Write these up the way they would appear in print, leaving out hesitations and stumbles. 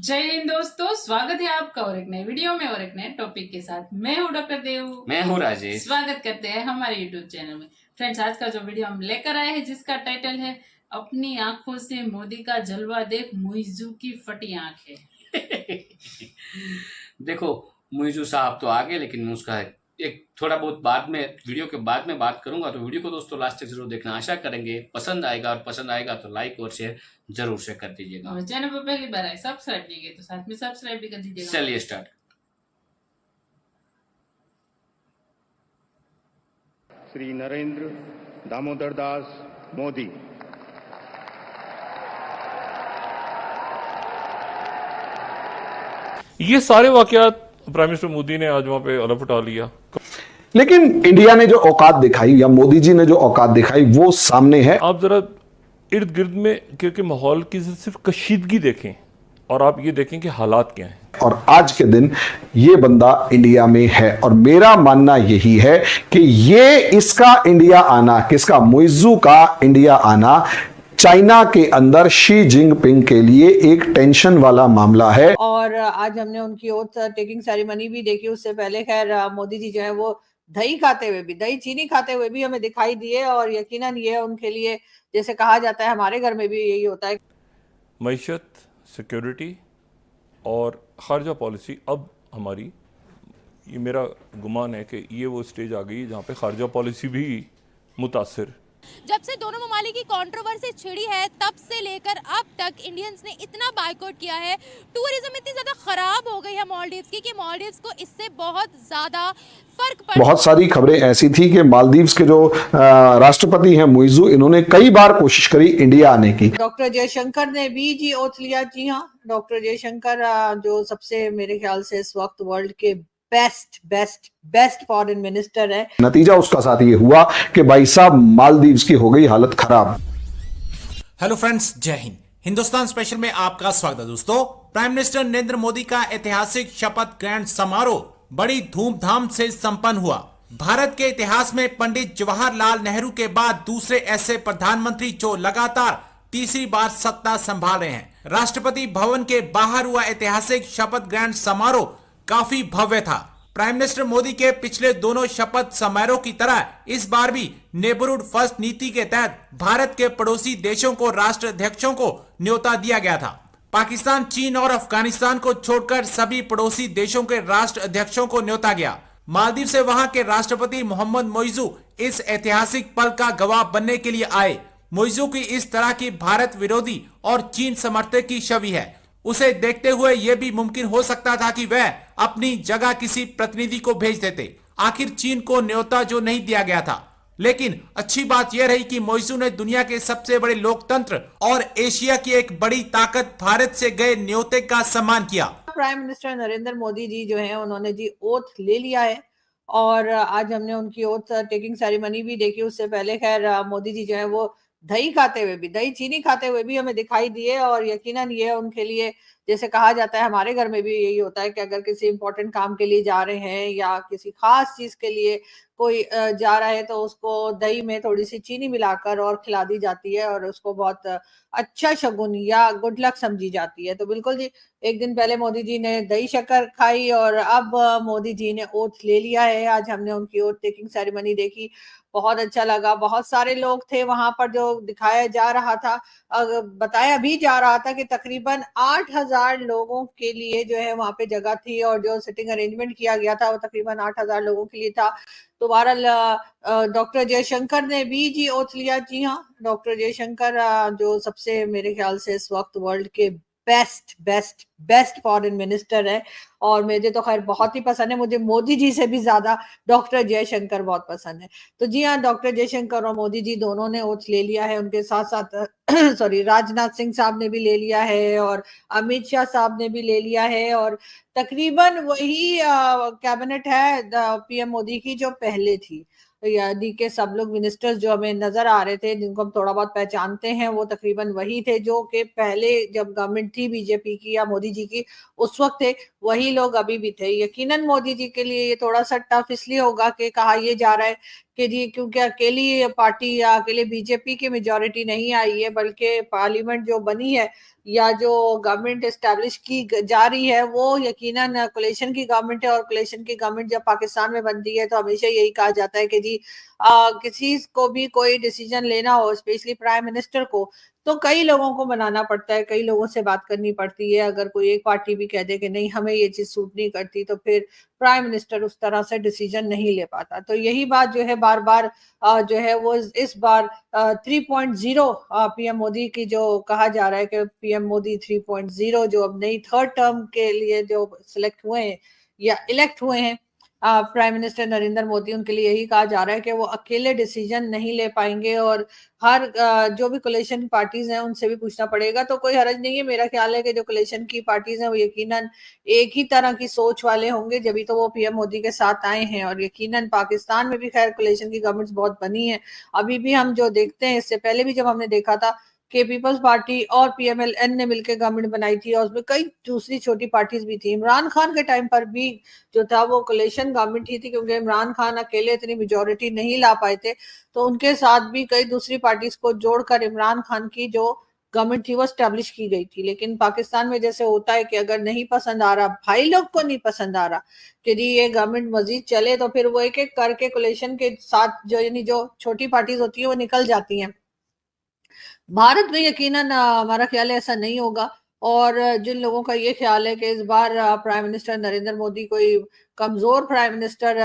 जय हिंद दोस्तों, स्वागत है आपका और एक नए वीडियो में और एक नए टॉपिक के साथ। मैं हूँ डॉक्टर देव, मैं हूँ राजेश। स्वागत करते हैं हमारे यूट्यूब चैनल में। फ्रेंड्स, आज का जो वीडियो हम लेकर आए हैं जिसका टाइटल है अपनी आंखों से मोदी का जलवा देख मुइज़्ज़ू की फटी आंखें। देखो, मुइज़्ज़ू साहब तो आ गए, लेकिन मैं उसका एक थोड़ा बहुत बाद में वीडियो के बाद में बात करूंगा। तो वीडियो को दोस्तों लास्ट तक जरूर देखना, आशा करेंगे पसंद आएगा, और पसंद आएगा तो लाइक और शेयर जरूर से कर दीजिएगा। और चैनल पर पहली बार आए सब्सक्राइब नहीं किए तो साथ में सब्सक्राइब भी कर दीजिएगा। चलिए स्टार्ट। श्री नरेंद्र दामोदर दास मोदी। ये सारे वाकयात प्राइम मिनिस्टर मोदी ने आज वहां पे अलग उठा लिया। लेकिन इंडिया ने जो औकात दिखाई या मोदी जी ने जो औकात दिखाई वो सामने है। आप जरा इर्द गिर्द में क्योंकि माहौल की सिर्फ कशीदगी देखें और आप ये देखें कि हालात क्या हैं। और आज के दिन ये बंदा इंडिया में है और मेरा मानना यही है कि ये इसका इंडिया आना, किसका, मुइज़्ज़ू का इंडिया आना चाइना के अंदर शी जिनपिंग के लिए एक टेंशन वाला मामला है। और आज हमने उनकी ओथ टेकिंग सेरेमनी भी देखी। उससे पहले खैर मोदी जी जो है वो दही खाते हुए भी, दही चीनी खाते हुए भी हमें दिखाई दिए। और यकीनन ये उनके लिए, जैसे कहा जाता है हमारे घर में भी यही होता है, मईशत, सिक्योरिटी और खारजा पॉलिसी अब हमारी, ये मेरा गुमान है कि ये वो स्टेज आ गई जहाँ पे खारजा पॉलिसी भी मुतासिर। जब से दोनों ममालिक की कंट्रोवर्सी छिड़ी है तब से लेकर अब तक इंडियंस ने इतना बायकॉट किया है। टूरिज्म इतनी ज्यादा खराब हो गई है मालदीव्स की कि मालदीव्स को इससे बहुत ज्यादा फर्क पड़। बहुत सारी खबरें ऐसी थी कि मालदीव्स के जो राष्ट्रपति हैं मुइज़्ज़ू, इन्होंने कई बार कोशिश करी इंडिया आने की। डॉक्टर जयशंकर ने भी जी ओथ लिया। जी हाँ, डॉक्टर जयशंकर जो सबसे मेरे ख्याल से इस वक्त वर्ल्ड के बेस्ट फॉरेन मिनिस्टर है। नतीजा उसका साथ ये हुआ कि भाई साहब मालदीव्स की हो गई हालत खराब। हेलो फ्रेंड्स, जय हिंद। हिंदुस्तान स्पेशल में आपका स्वागत है दोस्तों। प्राइम मिनिस्टर नरेंद्र मोदी का ऐतिहासिक शपथ ग्रहण समारोह बड़ी धूमधाम से संपन्न हुआ। भारत के इतिहास में पंडित जवाहरलाल नेहरू के बाद दूसरे ऐसे प्रधानमंत्री जो लगातार तीसरी बार सत्ता संभाल रहे हैं। राष्ट्रपति भवन के बाहर हुआ ऐतिहासिक शपथ ग्रहण समारोह काफी भव्य था। प्राइम मिनिस्टर मोदी के पिछले दोनों शपथ समारोह की तरह इस बार भी नेबरहुड फर्स्ट नीति के तहत भारत के पड़ोसी देशों को राष्ट्राध्यक्षों को न्योता दिया गया था। पाकिस्तान, चीन और अफगानिस्तान को छोड़कर सभी पड़ोसी देशों के राष्ट्राध्यक्षों को न्योता गया। मालदीव से वहां के राष्ट्रपति मोहम्मद मुइज़्ज़ू इस ऐतिहासिक पल का गवाह बनने के लिए आए। मुइज़्ज़ू की इस तरह की भारत विरोधी और चीन समर्थक की छवि है। उसे देखते हुए यह भी मुमकिन हो सकता था कि वह अपनी जगह किसी प्रतिनिधि को भेज देते। आखिर चीन को न्योता जो नहीं दिया गया था। लेकिन अच्छी बात यह रही कि मुइज़्ज़ू ने दुनिया के सबसे बड़े लोकतंत्र और एशिया की एक बड़ी ताकत भारत से गए न्योते का सम्मान किया। प्राइम मिनिस्टर नरेंद्र मोदी जी जो है उन्होंने जी ओथ ले लिया है और आज हमने उनकी ओथ टेकिंग सेरेमनी भी देखी। उससे पहले खैर मोदी जी जो है वो दही खाते हुए भी, दही चीनी खाते हुए भी हमें दिखाई दिए। और यकीनन ये उनके लिए, जैसे कहा जाता है हमारे घर में भी यही होता है कि अगर किसी इंपॉर्टेंट काम के लिए जा रहे हैं या किसी खास चीज के लिए कोई जा रहा है तो उसको दही में थोड़ी सी चीनी मिलाकर और खिला दी जाती है और उसको बहुत अच्छा शगुन या गुड लक समझी जाती है। तो बिल्कुल जी, एक दिन पहले मोदी जी ने दही शक्कर खाई और अब मोदी जी ने ओथ ले लिया है। आज हमने उनकी ओथ टेकिंग सेरेमनी देखी, बहुत अच्छा लगा। बहुत सारे लोग थे वहां पर, जो दिखाया जा रहा था, बताया भी जा रहा था कि तकरीबन 8,000 लोगों के लिए जो है वहां पे जगह थी और जो सिटिंग अरेंजमेंट किया गया था वो तकरीबन 8,000 लोगों के लिए था। तो बहरहाल डॉक्टर जयशंकर ने भी जी ओथ लिया। जी हाँ, डॉक्टर जयशंकर जो सबसे मेरे ख्याल से इस वक्त वर्ल्ड के बेस्ट फॉरेन मिनिस्टर है और मुझे तो खैर बहुत ही पसंद है। मुझे मोदी जी से भी ज्यादा डॉक्टर जयशंकर बहुत पसंद है। तो जी हाँ, डॉक्टर जयशंकर और मोदी जी दोनों ने ओथ ले लिया है। उनके साथ साथ सॉरी, राजनाथ सिंह साहब ने भी ले लिया है और अमित शाह साहब ने भी ले लिया है। और तकरीबन वही कैबिनेट है पीएम मोदी की जो पहले थी, यानी कि सब लोग मिनिस्टर्स जो हमें नजर आ रहे थे, जिनको हम थोड़ा बहुत पहचानते हैं, वो तकरीबन वही थे जो कि पहले जब गवर्नमेंट थी बीजेपी की या मोदी जी की उस वक्त थे, वही लोग अभी भी थे। यकीनन मोदी जी के लिए ये थोड़ा सा टफ इसलिए होगा कि कहा ये जा रहा है कि जी क्योंकि अकेली पार्टी या अकेले बीजेपी की मेजोरिटी नहीं आई है, बल्कि पार्लियामेंट जो बनी है या जो गवर्नमेंट एस्टैब्लिश की जा रही है वो यकीनन कोलिशन की गवर्नमेंट है। और कोलिशन की गवर्नमेंट जब पाकिस्तान में बनती है तो हमेशा यही कहा जाता है कि जी किसी को भी कोई डिसीजन लेना हो, स्पेशली प्राइम मिनिस्टर को, तो कई लोगों को मनाना पड़ता है, कई लोगों से बात करनी पड़ती है। अगर कोई एक पार्टी भी कह दे कि नहीं हमें ये चीज सूट नहीं करती, तो फिर प्राइम मिनिस्टर उस तरह से डिसीजन नहीं ले पाता। तो यही बात जो है बार बार जो है वो इस बार 3.0 पीएम मोदी की जो कहा जा रहा है कि पीएम मोदी 3.0 जो अब नई थर्ड टर्म के लिए जो सिलेक्ट हुए हैं या इलेक्ट हुए हैं प्राइम मिनिस्टर नरेंद्र मोदी, उनके लिए यही कहा जा रहा है कि वो अकेले डिसीजन नहीं ले पाएंगे और हर जो भी कोलिशन पार्टीज हैं उनसे भी पूछना पड़ेगा। तो कोई हर्ज नहीं है, मेरा ख्याल है कि जो कोलिशन की पार्टीज हैं वो यकीनन एक ही तरह की सोच वाले होंगे, जब भी तो वो पीएम मोदी के साथ आए हैं। और यकीनन पाकिस्तान में भी खैर कोलिशन की गवर्नमेंट्स बहुत बनी है, अभी भी हम जो देखते हैं, इससे पहले भी जब हमने देखा था कि पीपल्स पार्टी और पीएमएलएन ने मिलकर गवर्नमेंट बनाई थी और उसमें कई दूसरी छोटी पार्टीज भी थी। इमरान खान के टाइम पर भी जो था वो कोलिशन गवर्नमेंट ही थी, क्योंकि इमरान खान अकेले इतनी मेजोरिटी नहीं ला पाए थे, तो उनके साथ भी कई दूसरी पार्टीज को जोड़कर इमरान खान की जो गवर्नमेंट थी वो स्टैब्लिश की गई थी। लेकिन पाकिस्तान में जैसे होता है कि अगर नहीं पसंद आ रहा, भाई लोग को नहीं पसंद आ रहा कि जी ये गवर्नमेंट मजीद चले, तो फिर वो एक एक करके कोलिशन के साथ जो यानी जो छोटी पार्टीज होती है वो निकल जाती हैं। भारत में यकीनन हमारा ख्याल है ऐसा नहीं होगा। और जिन लोगों का ये ख्याल है कि इस बार प्राइम मिनिस्टर नरेंद्र मोदी कोई कमजोर प्राइम मिनिस्टर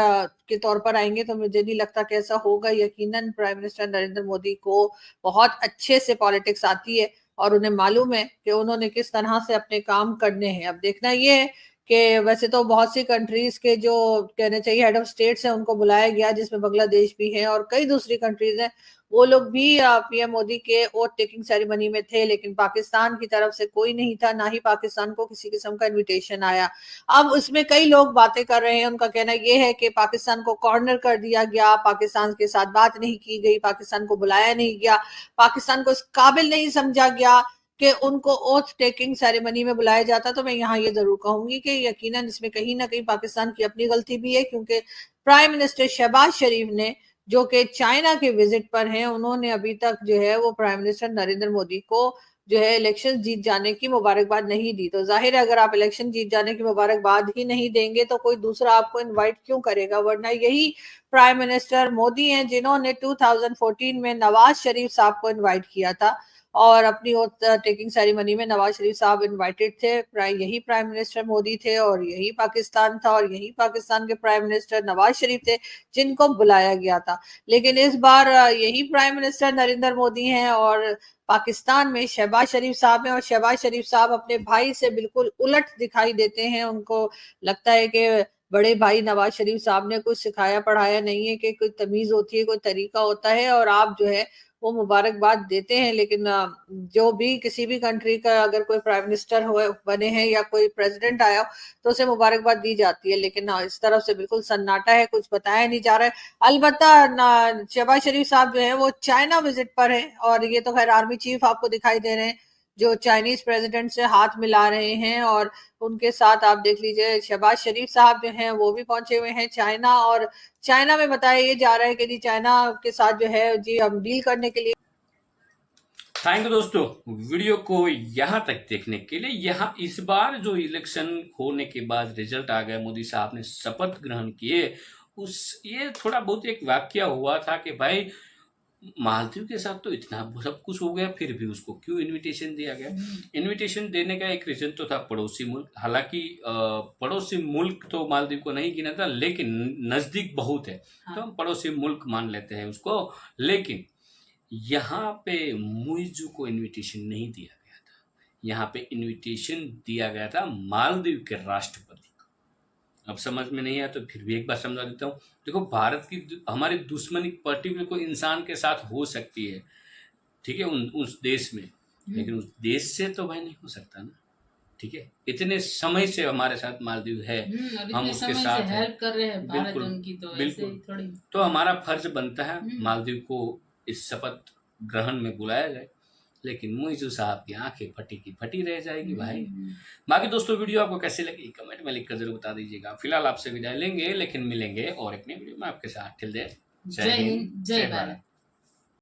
के तौर पर आएंगे, तो मुझे नहीं लगता कि ऐसा होगा। यकीनन प्राइम मिनिस्टर नरेंद्र मोदी को बहुत अच्छे से पॉलिटिक्स आती है और उन्हें मालूम है कि उन्होंने किस तरह से अपने काम करने हैं। अब देखना ये है कि वैसे तो बहुत सी कंट्रीज के जो कहने चाहिए हेड ऑफ स्टेट्स हैं उनको बुलाया गया, जिसमें बांग्लादेश भी है और कई दूसरी कंट्रीज हैं, वो लोग भी पीएम मोदी के ओथ टेकिंग सेरेमनी में थे, लेकिन पाकिस्तान की तरफ से कोई नहीं था, ना ही पाकिस्तान को किसी किस्म का इनविटेशन आया। अब उसमें कई लोग बातें कर रहे हैं, उनका कहना ये है कि पाकिस्तान को कॉर्नर कर दिया गया, पाकिस्तान के साथ बात नहीं की गई, पाकिस्तान को बुलाया नहीं गया, पाकिस्तान को इस काबिल नहीं समझा गया कि उनको ओथ टेकिंग सेरेमनी में बुलाया जाता। तो मैं यहाँ ये जरूर कहूंगी कि यकीनन इसमें कहीं ना कहीं पाकिस्तान की अपनी गलती भी है, क्योंकि प्राइम मिनिस्टर शहबाज शरीफ ने जो कि चाइना के विजिट पर हैं, उन्होंने अभी तक जो है वो प्राइम मिनिस्टर नरेंद्र मोदी को जो है इलेक्शन जीत जाने की मुबारकबाद नहीं दी। तो जाहिर है अगर आप इलेक्शन जीत जाने की मुबारकबाद ही नहीं देंगे तो कोई दूसरा आपको इनवाइट क्यों करेगा। वरना यही प्राइम मिनिस्टर मोदी हैं जिन्होंने 2014 में नवाज शरीफ साहब को इनवाइट किया था और अपनी ओथ टेकिंग सेरेमनी में नवाज शरीफ साहब इनवाइटेड थे। यही प्राइम मिनिस्टर मोदी थे और यही पाकिस्तान था और यही पाकिस्तान के प्राइम मिनिस्टर नवाज शरीफ थे जिनको बुलाया गया था। लेकिन इस बार यही प्राइम मिनिस्टर नरेंद्र मोदी हैं और पाकिस्तान में शहबाज शरीफ साहब हैं और शहबाज शरीफ साहब अपने भाई से बिल्कुल उलट दिखाई देते हैं। उनको लगता है कि बड़े भाई नवाज शरीफ साहब ने कुछ सिखाया पढ़ाया नहीं है, कि कोई तमीज होती है, कोई तरीका होता है और आप जो है वो मुबारकबाद देते हैं। लेकिन जो भी किसी भी कंट्री का अगर कोई प्राइम मिनिस्टर हो बने हैं या कोई प्रेसिडेंट आया तो उसे मुबारकबाद दी जाती है, लेकिन इस तरफ से बिल्कुल सन्नाटा है, कुछ बताया नहीं जा रहा है। अलबत्ता शहबाज शरीफ साहब जो है वो चाइना विजिट पर है और ये तो खैर आर्मी चीफ आपको दिखाई दे रहे हैं जो चाइनीज प्रेसिडेंट से हाथ मिला रहे हैं और उनके साथ आप देख लीजिए शहबाज शरीफ साहब जो हैं वो भी पहुंचे हुए हैं चाइना। और चाइना में बताया ये जा रहा है कि जी चाइना के साथ जो है जी हम डील करने के लिए। थैंक यू दोस्तों, वीडियो को यहाँ तक देखने के लिए। यहाँ इस बार जो इलेक्शन होने के बाद रिजल्ट आ गया, मोदी साहब ने शपथ ग्रहण किए, ये थोड़ा बहुत एक वाक्य हुआ था कि भाई मालदीव के साथ तो इतना सब कुछ हो गया, फिर भी उसको क्यों इनविटेशन दिया गया। इनविटेशन देने का एक रीजन तो था पड़ोसी मुल्क। हालांकि पड़ोसी मुल्क तो मालदीव को नहीं गिना था, लेकिन नज़दीक बहुत है तो हम पड़ोसी मुल्क मान लेते हैं उसको। लेकिन यहाँ पे मुइज़ू को इनविटेशन नहीं दिया गया था, यहाँ पे इनविटेशन दिया गया था मालदीव के राष्ट्रपति। अब समझ में नहीं आया तो फिर भी एक बार समझा देता हूँ। देखो, भारत की हमारी दुश्मनी पर्टिकुलर कोई इंसान के साथ हो सकती है, ठीक है, उस देश में, लेकिन उस देश से तो भाई नहीं हो सकता ना, ठीक है। इतने समय से हमारे साथ मालदीव है, हम उसके साथ हेल्प कर रहे हैं भारत बिल्कुल उनकी, तो बिल्कुल थोड़ी तो हमारा फर्ज बनता है मालदीव को इस शपथ ग्रहण में बुलाया जाए। लेकिन मुइज़ू साहब की आंखें फटी की फटी रह जाएगी भाई। बाकी दोस्तों, वीडियो आपको कैसे लगी कमेंट में लिखकर जरूर बता दीजिएगा। फिलहाल आपसे विदाई लेंगे, लेकिन मिलेंगे और एक नई वीडियो में आपके साथ। टिल देन, जय हिंद, जय भारत।